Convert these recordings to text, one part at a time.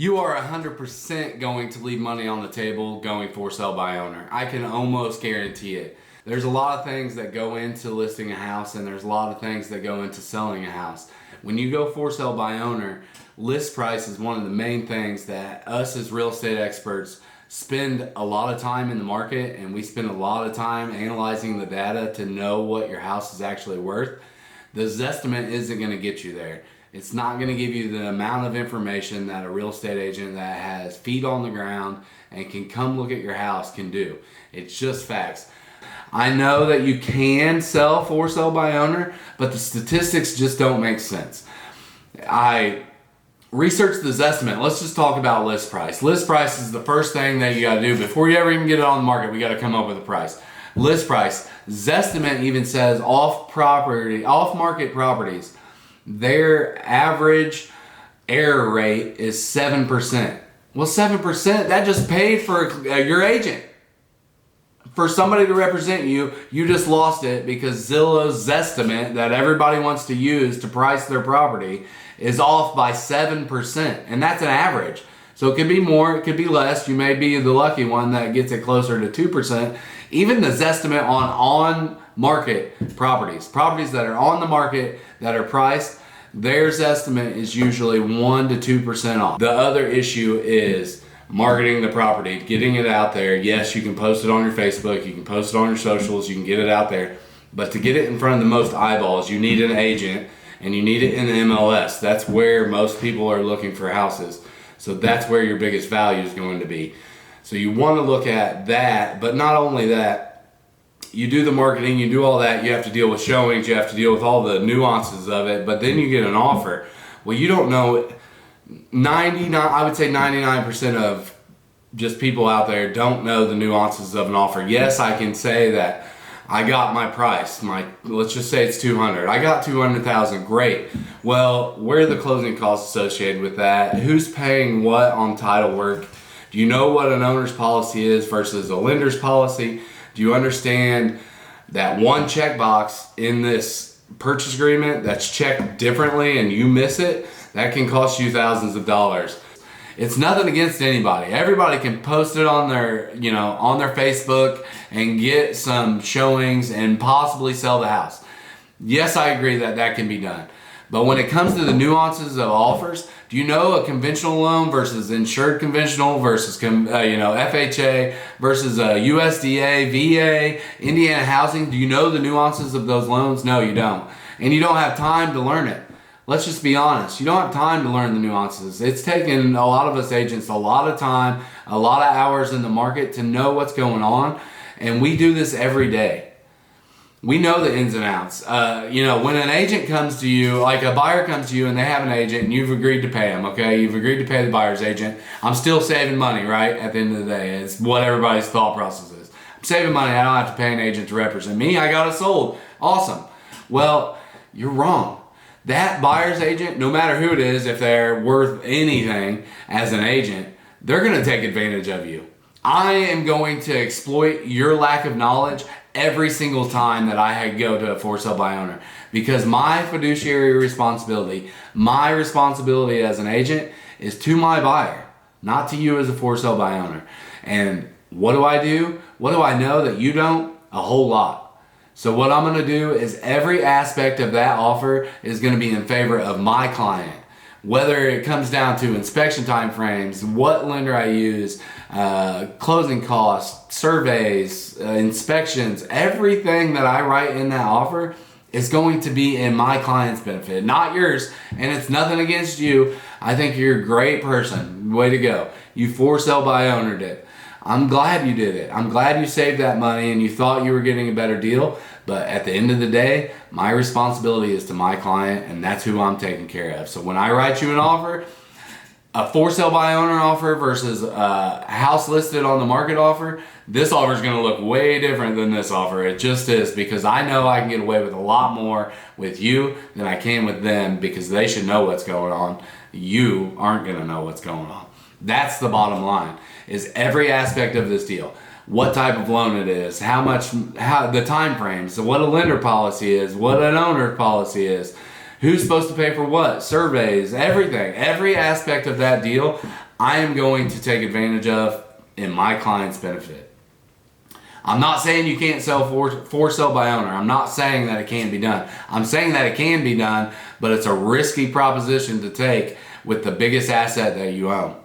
You are 100% going to leave money on the table going for sale by owner. I can almost guarantee it. There's a lot of things that go into listing a house, and there's a lot of things that go into selling a house. When you go for sale by owner, list price is one of the main things that us as real estate experts spend a lot of time in the market, and we spend a lot of time analyzing the data to know what your house is actually worth. The Zestimate isn't going to get you there. It's not going to give you the amount of information that a real estate agent that has feet on the ground and can come look at your house can do. It's just facts. I know that you can sell for sale by owner, but the statistics just don't make sense. I researched the Zestimate. Let's just talk about list price. List price is the first thing that you got to do before you ever even get it on the market. We got to come up with a price. List price. Zestimate even says off-market properties, their average error rate is 7%. Well, 7%, that just paid for your agent. For somebody to represent you, you just lost it because Zillow's Zestimate that everybody wants to use to price their property is off by 7%. And that's an average. So it could be more, it could be less. You may be the lucky one that gets it closer to 2%. Even the Zestimate on market properties that are on the market that are priced, their estimate is usually 1 to 2% off. The other issue is marketing the property, getting it out there. Yes, you can post it on your Facebook, you can post it on your socials, you can get it out there. But to get it in front of the most eyeballs, you need an agent and you need it in the MLS. That's where most people are looking for houses. So that's where your biggest value is going to be. So you want to look at that, but not only that, you do the marketing, you do all that, you have to deal with showings, you have to deal with all the nuances of it, but then you get an offer. Well, you don't know, I would say 99% of just people out there don't know the nuances of an offer. Yes, I can say that I got my price, let's just say it's 200. I got 200,000, great. Well, where are the closing costs associated with that? Who's paying what on title work? Do you know what an owner's policy is versus a lender's policy? Do you understand that one checkbox in this purchase agreement that's checked differently and you miss it, that can cost you thousands of dollars? It's nothing against anybody. Everybody can post it on their, on their Facebook and get some showings and possibly sell the house. Yes, I agree that that can be done. But when it comes to the nuances of offers, do you know a conventional loan versus insured conventional versus FHA versus USDA, VA, Indiana housing? Do you know the nuances of those loans? No, you don't. And you don't have time to learn it. Let's just be honest. You don't have time to learn the nuances. It's taken a lot of us agents a lot of time, a lot of hours in the market to know what's going on. And we do this every day. We know the ins and outs. When an agent comes to you, like a buyer comes to you and they have an agent and you've agreed to pay them, okay? You've agreed to pay the buyer's agent. I'm still saving money, right? At the end of the day, it's what everybody's thought process is. I'm saving money. I don't have to pay an agent to represent me. I got it sold. Awesome. Well, you're wrong. That buyer's agent, no matter who it is, if they're worth anything as an agent, they're going to take advantage of you. I am going to exploit your lack of knowledge every single time that I go to a for sale by owner, because my fiduciary responsibility, my responsibility as an agent is to my buyer, not to you as a for sale by owner. And what do I do? What do I know that you don't? A whole lot. So what I'm going to do is every aspect of that offer is going to be in favor of my client. Whether it comes down to inspection time frames, what lender I use, closing costs, surveys, inspections, everything that I write in that offer is going to be in my client's benefit, not yours. And it's nothing against you. I think you're a great person. Way to go. You for sale by ownered it. I'm glad you did it. I'm glad you saved that money and you thought you were getting a better deal. But at the end of the day, my responsibility is to my client, and that's who I'm taking care of. So when I write you an offer, a for sale by owner offer versus a house listed on the market offer, this offer is going to look way different than this offer. It just is, because I know I can get away with a lot more with you than I can with them, because they should know what's going on. You aren't going to know what's going on. That's the bottom line, is every aspect of this deal. What type of loan it is, how the time frames, what a lender policy is, what an owner policy is. Who's supposed to pay for what? Surveys, everything. Every aspect of that deal, I am going to take advantage of in my client's benefit. I'm not saying you can't sell for sale by owner. I'm not saying that it can't be done. I'm saying that it can be done, but it's a risky proposition to take with the biggest asset that you own.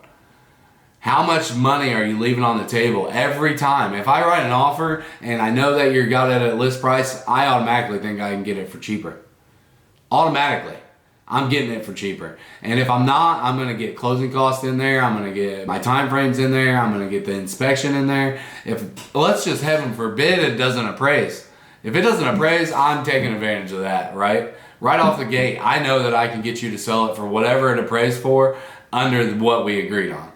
How much money are you leaving on the table every time? If I write an offer and I know that you got it at list price, I automatically think I can get it for cheaper. Automatically. I'm getting it for cheaper. And if I'm not, I'm going to get closing costs in there. I'm going to get my time frames in there. I'm going to get the inspection in there. Let's just heaven forbid it doesn't appraise. If it doesn't appraise, I'm taking advantage of that, right? Right off the gate, I know that I can get you to sell it for whatever it appraised for under what we agreed on.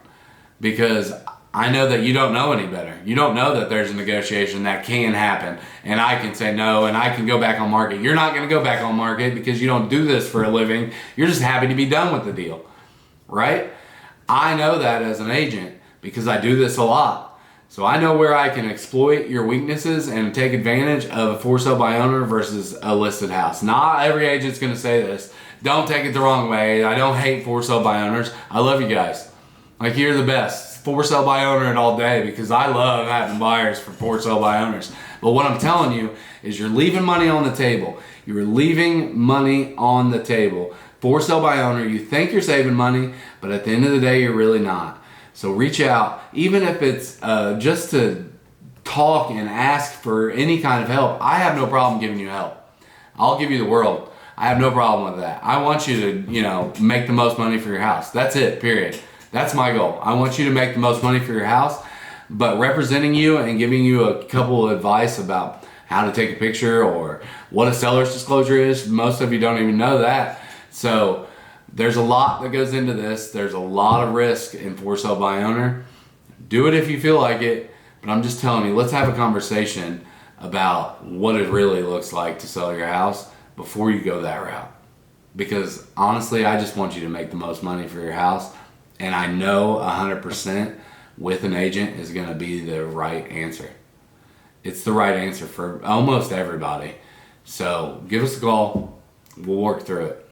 Because I know that you don't know any better. You don't know that there's a negotiation that can happen and I can say no and I can go back on market. You're not going to go back on market because you don't do this for a living. You're just happy to be done with the deal, right? I know that as an agent because I do this a lot. So I know where I can exploit your weaknesses and take advantage of a for sale by owner versus a listed house. Not every agent's going to say this. Don't take it the wrong way. I don't hate for sale by owners. I love you guys. Like, you're the best. For sale by owner it all day because I love having buyers for sale by owners. But what I'm telling you is you're leaving money on the table. You're leaving money on the table. For sale by owner, you think you're saving money, but at the end of the day, you're really not. So reach out, even if it's just to talk and ask for any kind of help. I have no problem giving you help. I'll give you the world. I have no problem with that. I want you to, make the most money for your house. That's it, period. That's my goal. I want you to make the most money for your house, but representing you and giving you a couple of advice about how to take a picture or what a seller's disclosure is. Most of you don't even know that. So there's a lot that goes into this. There's a lot of risk in for sale by owner. Do it if you feel like it, but I'm just telling you, let's have a conversation about what it really looks like to sell your house before you go that route. Because honestly, I just want you to make the most money for your house. And I know 100% with an agent is going to be the right answer. It's the right answer for almost everybody. So give us a call. We'll work through it.